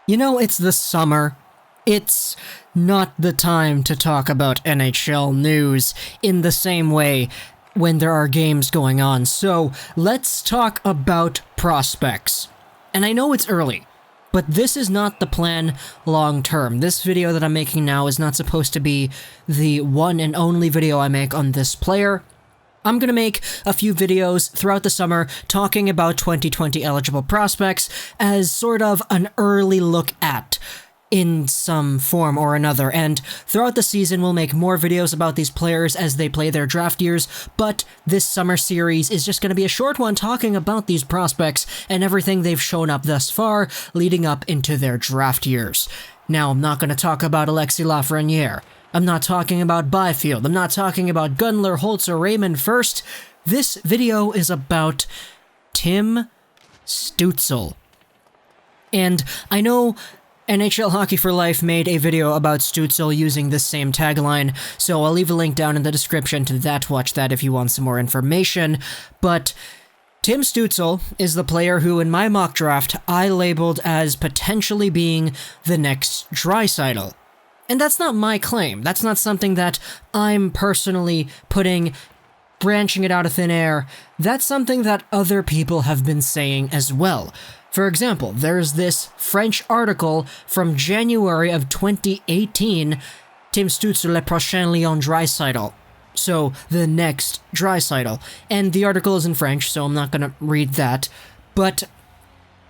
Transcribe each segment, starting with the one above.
You know, it's the summer. It's not the time to talk about NHL news in the same way when there are games going on, so let's talk about prospects. And I know it's early, but this is not the plan long term. This video that I'm making now is not supposed to be the one and only video I make on this player. I'm going to make a few videos throughout the summer talking about 2020 eligible prospects as sort of an early look at in some form or another, and throughout the season we'll make more videos about these players as they play their draft years, but this summer series is just going to be a short one talking about these prospects and everything they've shown up thus far leading up into their draft years. Now, I'm not going to talk about Alexis Lafreniere. I'm not talking about Byfield. I'm not talking about Gunler, Holtz, or Raymond first. This video is about Tim Stützle. And I know NHL Hockey for Life made a video about Stützle using this same tagline, so I'll leave a link down in the description to that. Watch that if you want some more information. But Tim Stützle is the player who, in my mock draft, I labeled as potentially being the next Draisaitl. And that's not my claim. That's not something that I'm personally branching it out of thin air. That's something that other people have been saying as well. For example, there's this French article from January of 2018, Tim Stützle, le prochain Leon Draisaitl. So, the next Draisaitl. And the article is in French, so I'm not going to read that. But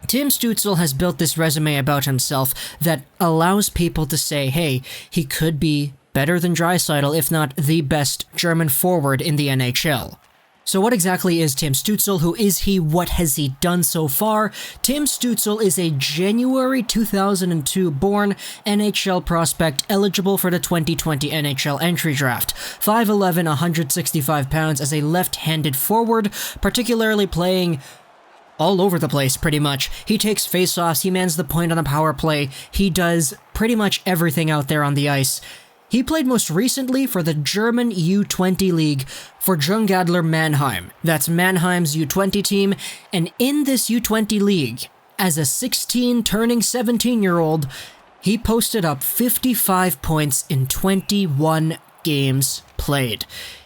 Tim Stützle has built this resume about himself that allows people to say, hey, he could be better than Draisaitl, if not the best German forward in the NHL. So what exactly is Tim Stützle? Who is he? What has he done so far? Tim Stützle is a January 2002 born NHL prospect eligible for the 2020 NHL Entry Draft. 5'11", 165 pounds as a left-handed forward, particularly playing all over the place, pretty much. He takes faceoffs, he mans the point on a power play, he does pretty much everything out there on the ice. He played most recently for the German U20 League for Adler Mannheim. That's Mannheim's U20 team, and in this U20 league, as a 16 turning 17-year-old, he posted up 55 points in 21 games played.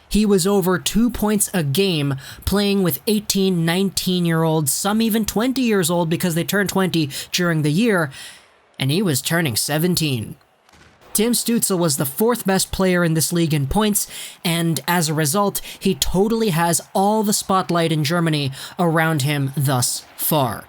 He was over 2 points a game playing with 18, 19-year-olds, some even 20 years old because they turned 20 during the year, and he was turning 17. Tim Stützle was the fourth best player in this league in points, and as a result, he totally has all the spotlight in Germany around him thus far.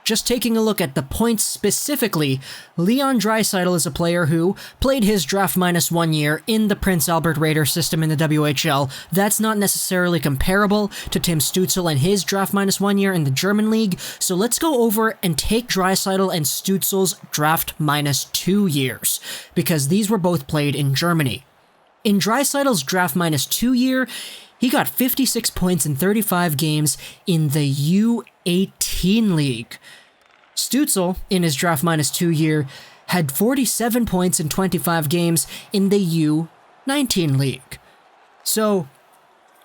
Just taking a look at the points specifically, Leon Draisaitl is a player who played his draft minus 1 year in the Prince Albert Raiders system in the WHL. That's not necessarily comparable to Tim Stützle and his draft minus 1 year in the German league, so let's go over and take Draisaitl and Stützle's draft minus 2 years, because these were both played in Germany. In Draisaitl's draft minus 2 year, he got 56 points in 35 games in the U18 league. Stützle, in his draft minus 2 year, had 47 points in 25 games in the U19 league. So,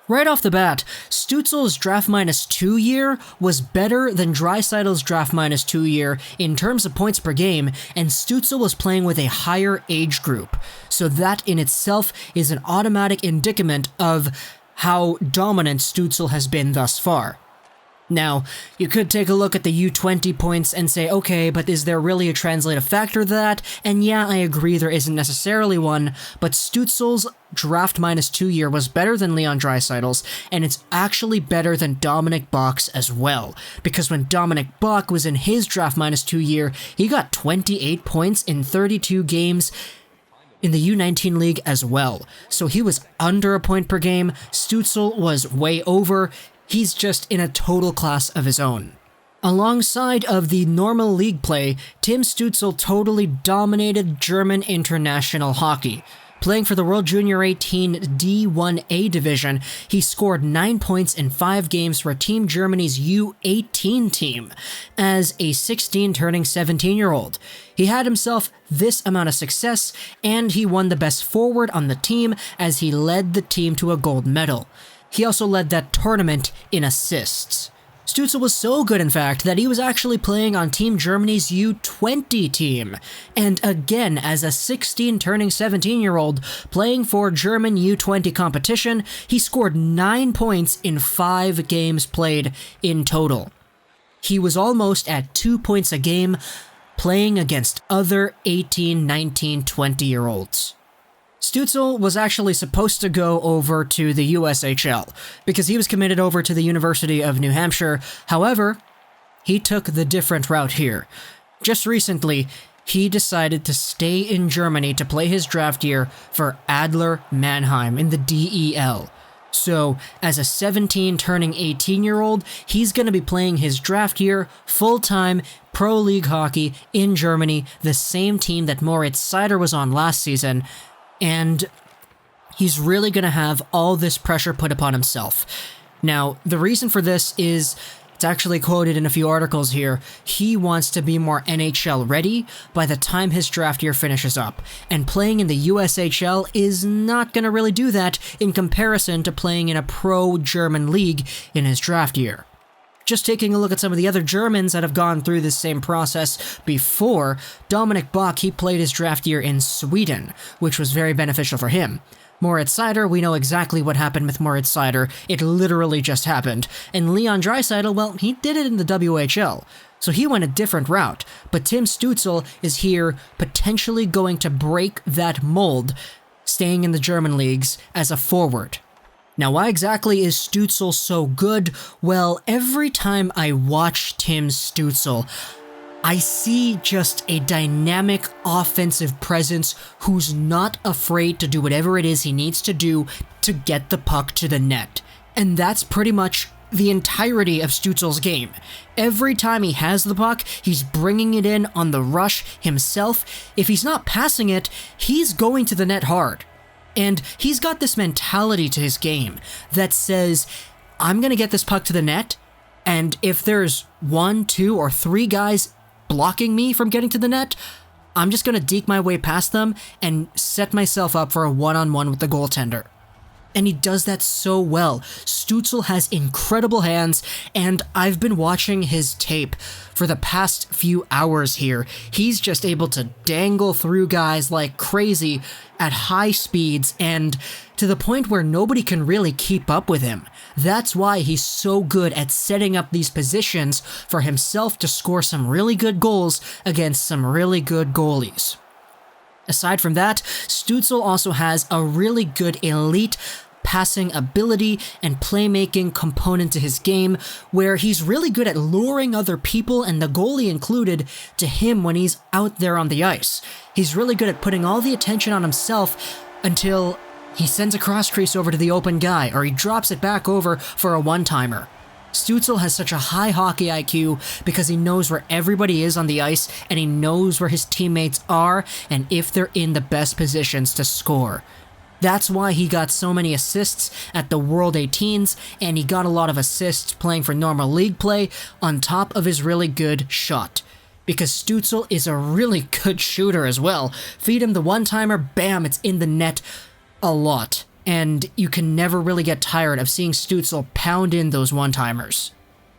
right off the bat, Stützle's draft minus 2 year was better than Draisaitl's draft minus 2 year in terms of points per game, and Stützle was playing with a higher age group. So that in itself is an automatic indicament of how dominant Stützle has been thus far. Now, you could take a look at the U20 points and say, okay, but is there really a translative factor to that? And yeah, I agree there isn't necessarily one, but Stützle's draft minus 2 year was better than Leon Draisaitl's, and it's actually better than Dominic Bok's as well. Because when Dominic Bok was in his draft minus 2 year, he got 28 points in 32 games in the U19 league as well. So he was under a point per game. Stützle was way over. He's just in a total class of his own. Alongside of the normal league play, Tim Stützle totally dominated German international hockey. Playing for the World Junior 18 D1A division, he scored 9 points in 5 games for Team Germany's U18 team as a 16 turning 17-year-old. He had himself this amount of success, and he won the best forward on the team as he led the team to a gold medal. He also led that tournament in assists. Stützle was so good, in fact, that he was actually playing on Team Germany's U20 team. And again, as a 16 turning 17-year-old playing for German U20 competition, he scored 9 points in 5 games played in total. He was almost at 2 points a game, playing against other 18, 19, 20-year-olds. Stützle was actually supposed to go over to the USHL because he was committed over to the University of New Hampshire. However, he took the different route here. Just recently, he decided to stay in Germany to play his draft year for Adler Mannheim in the DEL. So, as a 17 turning 18-year-old, he's going to be playing his draft year full-time pro league hockey in Germany, the same team that Moritz Seider was on last season. And he's really going to have all this pressure put upon himself. Now, the reason for this is, it's actually quoted in a few articles here, he wants to be more NHL ready by the time his draft year finishes up. And playing in the USHL is not going to really do that in comparison to playing in a pro-German league in his draft year. Just taking a look at some of the other Germans that have gone through this same process before, Dominik Bach, he played his draft year in Sweden, which was very beneficial for him. Moritz Seider, we know exactly what happened with Moritz Seider. It literally just happened. And Leon Draisaitl, well, he did it in the WHL, so he went a different route. But Tim Stützle is here potentially going to break that mold, staying in the German leagues as a forward. Now, why exactly is Stützle so good? Well, every time I watch Tim Stützle, I see just a dynamic offensive presence who's not afraid to do whatever it is he needs to do to get the puck to the net. And that's pretty much the entirety of Stützle's game. Every time he has the puck, he's bringing it in on the rush himself. If he's not passing it, he's going to the net hard. And he's got this mentality to his game that says, I'm going to get this puck to the net, and if there's 1, 2, or 3 guys blocking me from getting to the net, I'm just going to deke my way past them and set myself up for a one-on-one with the goaltender. And he does that so well. Stützle has incredible hands, and I've been watching his tape for the past few hours here. He's just able to dangle through guys like crazy at high speeds, and to the point where nobody can really keep up with him. That's why he's so good at setting up these positions for himself to score some really good goals against some really good goalies. Aside from that, Stützle also has a really good elite passing ability and playmaking component to his game, where he's really good at luring other people, and the goalie included, to him when he's out there on the ice. He's really good at putting all the attention on himself until he sends a cross crease over to the open guy, or he drops it back over for a one-timer. Stützle has such a high hockey IQ because he knows where everybody is on the ice, and he knows where his teammates are and if they're in the best positions to score. That's why he got so many assists at the World 18s, and he got a lot of assists playing for normal league play on top of his really good shot. Because Stützle is a really good shooter as well. Feed him the one-timer, bam, it's in the net a lot. And you can never really get tired of seeing Stützle pound in those one-timers.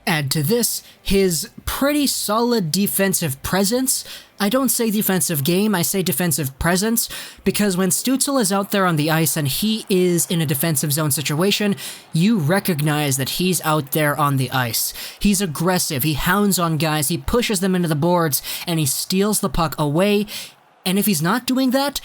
Add to this his pretty solid defensive presence. I don't say defensive game, I say defensive presence, because when Stützle is out there on the ice and he is in a defensive zone situation, you recognize that he's out there on the ice. He's aggressive, he hounds on guys, he pushes them into the boards, and he steals the puck away. And if he's not doing that,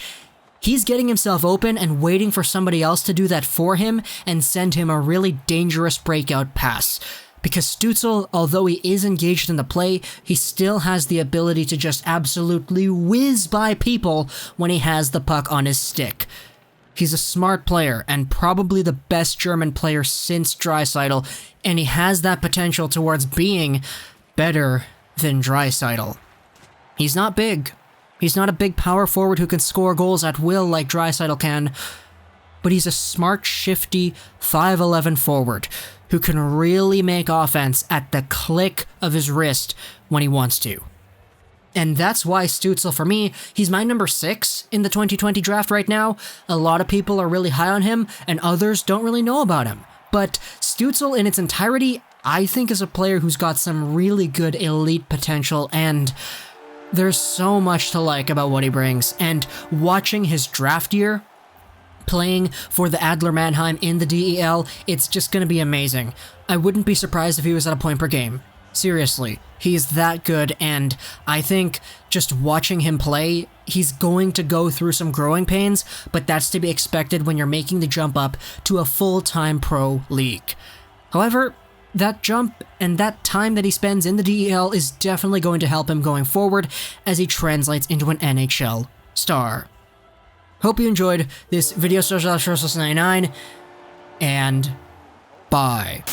he's getting himself open and waiting for somebody else to do that for him and send him a really dangerous breakout pass. Because Stützle, although he is engaged in the play, he still has the ability to just absolutely whiz by people when he has the puck on his stick. He's a smart player and probably the best German player since Draisaitl, and he has that potential towards being better than Draisaitl. He's not big. He's not a big power forward who can score goals at will like Draisaitl can, but he's a smart, shifty 5'11" forward who can really make offense at the click of his wrist when he wants to. And that's why Stützle, for me, he's my number 6 in the 2020 draft right now. A lot of people are really high on him, and others don't really know about him. But Stützle in its entirety, I think is a player who's got some really good elite potential, and there's so much to like about what he brings. And watching his draft year, playing for the Adler Mannheim in the DEL, it's just going to be amazing. I wouldn't be surprised if he was at a point per game. Seriously, he's that good, and I think just watching him play, he's going to go through some growing pains, but that's to be expected when you're making the jump up to a full-time pro league. However, that jump and that time that he spends in the DEL is definitely going to help him going forward as he translates into an NHL star. Hope you enjoyed this video, 99, and bye.